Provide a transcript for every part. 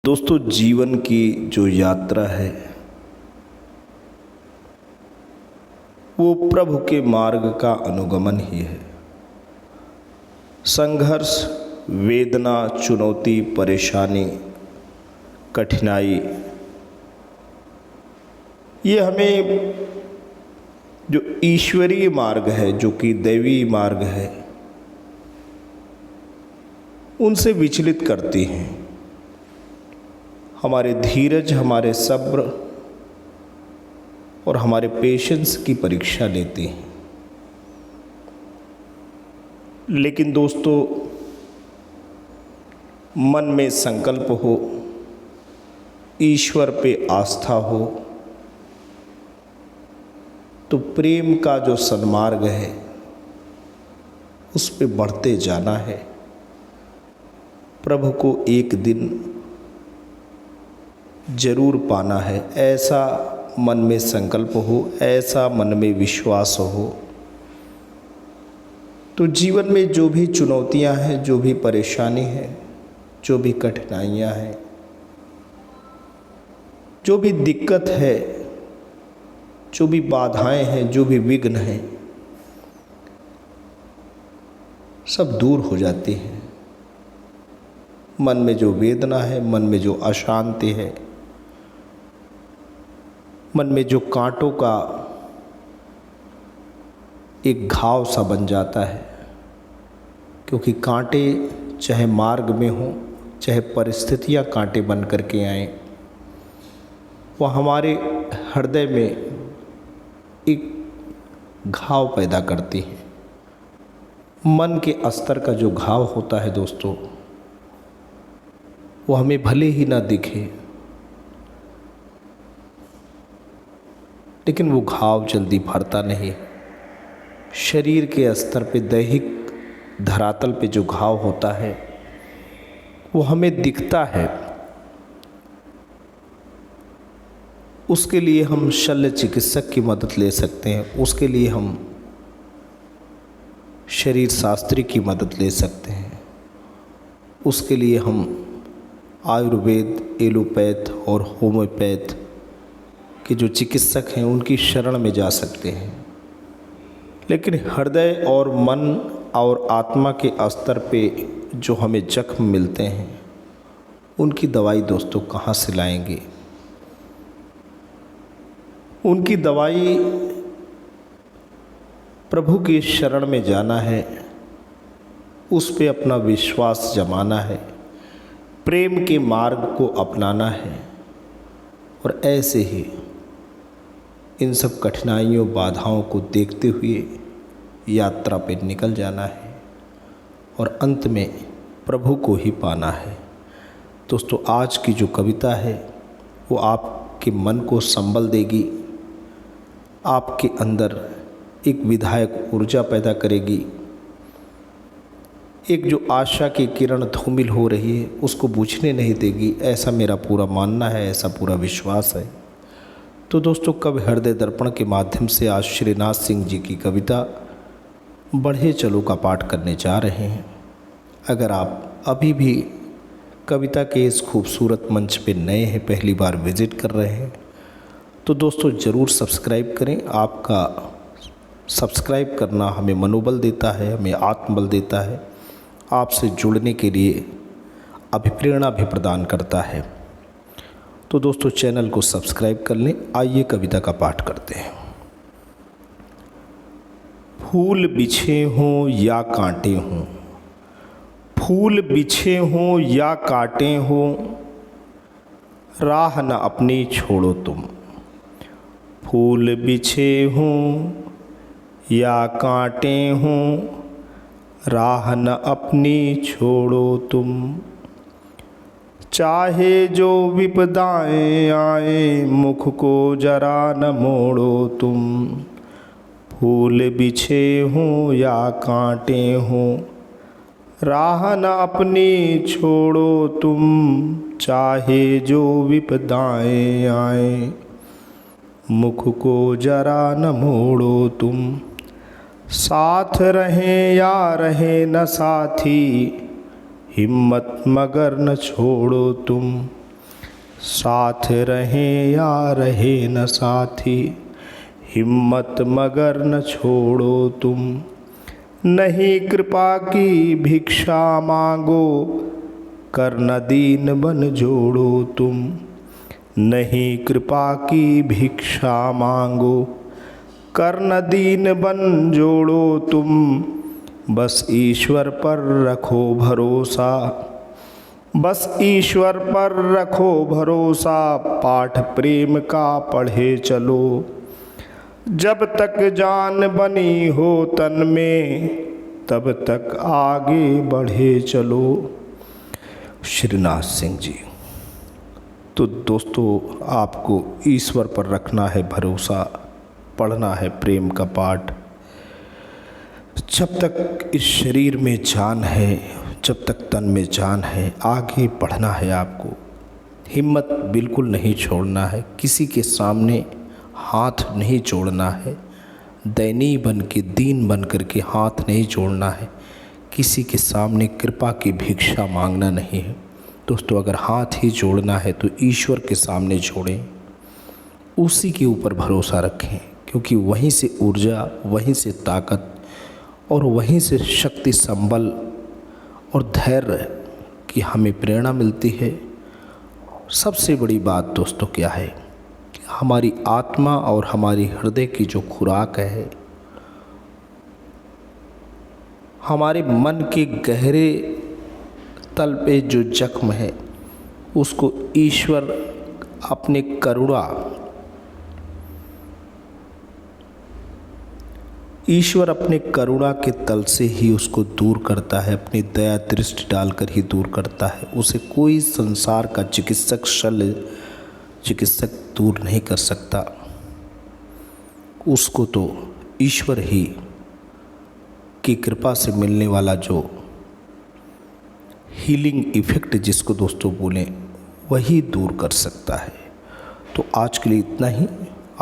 दोस्तों, जीवन की जो यात्रा है वो प्रभु के मार्ग का अनुगमन ही है। संघर्ष, वेदना, चुनौती, परेशानी, कठिनाई, ये हमें जो ईश्वरीय मार्ग है, जो कि दैवीय मार्ग है, उनसे विचलित करती हैं। हमारे धीरज, हमारे सब्र और हमारे पेशेंस की परीक्षा लेती हैं। लेकिन दोस्तों, मन में संकल्प हो, ईश्वर पे आस्था हो, तो प्रेम का जो सन्मार्ग है उस पे बढ़ते जाना है। प्रभु को एक दिन जरूर पाना है, ऐसा मन में संकल्प हो, ऐसा मन में विश्वास हो, तो जीवन में जो भी चुनौतियां हैं, जो भी परेशानी है, जो भी कठिनाइयां हैं, जो भी दिक्कत है, जो भी बाधाएं हैं, जो भी विघ्न हैं, सब दूर हो जाती हैं। मन में जो वेदना है, मन में जो अशांति है, मन में जो कांटों का एक घाव सा बन जाता है, क्योंकि कांटे चाहे मार्ग में हों, चाहे परिस्थितियां कांटे बन करके आएं, वह हमारे हृदय में एक घाव पैदा करती हैं। मन के अस्तर का जो घाव होता है दोस्तों, वो हमें भले ही ना दिखे, लेकिन वो घाव जल्दी भरता नहीं। शरीर के स्तर पे, दैहिक धरातल पे जो घाव होता है वो हमें दिखता है। उसके लिए हम शल्य चिकित्सक की मदद ले सकते हैं, उसके लिए हम शरीर शास्त्री की मदद ले सकते हैं, उसके लिए हम आयुर्वेद, एलोपैथ और होम्योपैथ के जो चिकित्सक हैं उनकी शरण में जा सकते हैं। लेकिन हृदय और मन और आत्मा के स्तर पे जो हमें जख्म मिलते हैं, उनकी दवाई दोस्तों कहाँ से लाएंगे? उनकी दवाई प्रभु की शरण में जाना है, उस पे अपना विश्वास जमाना है, प्रेम के मार्ग को अपनाना है, और ऐसे ही इन सब कठिनाइयों, बाधाओं को देखते हुए यात्रा पे निकल जाना है और अंत में प्रभु को ही पाना है। दोस्तों, आज की जो कविता है वो आपके मन को संबल देगी, आपके अंदर एक विधायक ऊर्जा पैदा करेगी। एक जो आशा की किरण धूमिल हो रही है उसको बुझने नहीं देगी, ऐसा मेरा पूरा मानना है, ऐसा पूरा विश्वास है। तो दोस्तों, कवि हृदय दर्पण के माध्यम से आज श्रीनाथ सिंह जी की कविता बढ़े चलो का पाठ करने जा रहे हैं। अगर आप अभी भी कविता के इस खूबसूरत मंच पे नए हैं, पहली बार विजिट कर रहे हैं, तो दोस्तों ज़रूर सब्सक्राइब करें। आपका सब्सक्राइब करना हमें मनोबल देता है, हमें आत्मबल देता है, आपसे जुड़ने के लिए अभिप्रेरणा भी प्रदान करता है। तो दोस्तों, चैनल को सब्सक्राइब कर लें। आइए कविता का पाठ करते हैं। फूल बिछे हों या कांटे हों, फूल बिछे हों या कांटे हों, राह न अपनी छोड़ो तुम। फूल बिछे हों या कांटे हों, राह न अपनी छोड़ो तुम। चाहे जो विपदाएं आए, मुख को जरा न मोड़ो तुम। फूल बिछे हों या कांटे हों, राह न अपनी छोड़ो तुम। चाहे जो विपदाएं आए, मुख को जरा न मोड़ो तुम। साथ रहें या रहे न साथी, हिम्मत मगर न छोड़ो तुम। साथ रहें या रहे न साथी, हिम्मत मगर न छोड़ो तुम। नहीं कृपा की भिक्षा मांगो, कर न दीन बन जोड़ो तुम। नहीं कृपा की भिक्षा मांगो, कर न दीन बन जोड़ो तुम। बस ईश्वर पर रखो भरोसा, बस ईश्वर पर रखो भरोसा। पाठ प्रेम का पढ़े चलो, जब तक जान बनी हो तन में, तब तक आगे बढ़े चलो। श्रीनाथ सिंह जी। तो दोस्तों, आपको ईश्वर पर रखना है भरोसा, पढ़ना है प्रेम का पाठ। जब तक इस शरीर में जान है, जब तक तन में जान है, आगे बढ़ना है आपको। हिम्मत बिल्कुल नहीं छोड़ना है, किसी के सामने हाथ नहीं जोड़ना है, दयनीय बन के, दीन बन कर के हाथ नहीं जोड़ना है, किसी के सामने कृपा की भिक्षा मांगना नहीं है। दोस्तों, अगर हाथ ही जोड़ना है तो ईश्वर के सामने जोड़ें, उसी के ऊपर भरोसा रखें, क्योंकि वहीं से ऊर्जा, वहीं से ताकत और वहीं से शक्ति, संबल और धैर्य की हमें प्रेरणा मिलती है। सबसे बड़ी बात दोस्तों क्या है, हमारी आत्मा और हमारी हृदय की जो खुराक है, हमारे मन के गहरे तल पे जो जख्म है, उसको ईश्वर अपने करुणा के तल से ही उसको दूर करता है, अपनी दया दृष्टि डालकर ही दूर करता है। उसे कोई संसार का चिकित्सक दूर नहीं कर सकता। उसको तो ईश्वर ही की कृपा से मिलने वाला जो हीलिंग इफ़ेक्ट, जिसको दोस्तों बोलें, वही दूर कर सकता है। तो आज के लिए इतना ही।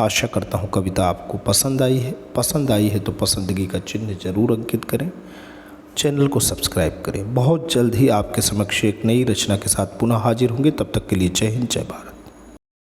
आशा करता हूँ कविता आपको पसंद आई है। पसंद आई है तो पसंदगी का चिन्ह ज़रूर अंकित करें, चैनल को सब्सक्राइब करें। बहुत जल्द ही आपके समक्ष एक नई रचना के साथ पुनः हाजिर होंगे। तब तक के लिए जय हिंद, जय भारत।